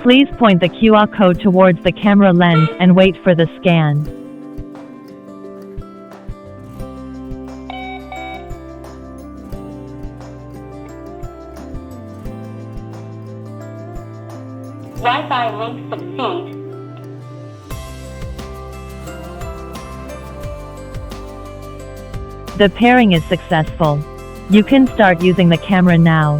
Please point the QR code towards the camera lens and wait for the scan. Wi-Fi link succeed. The pairing is successful. You can start using the camera now.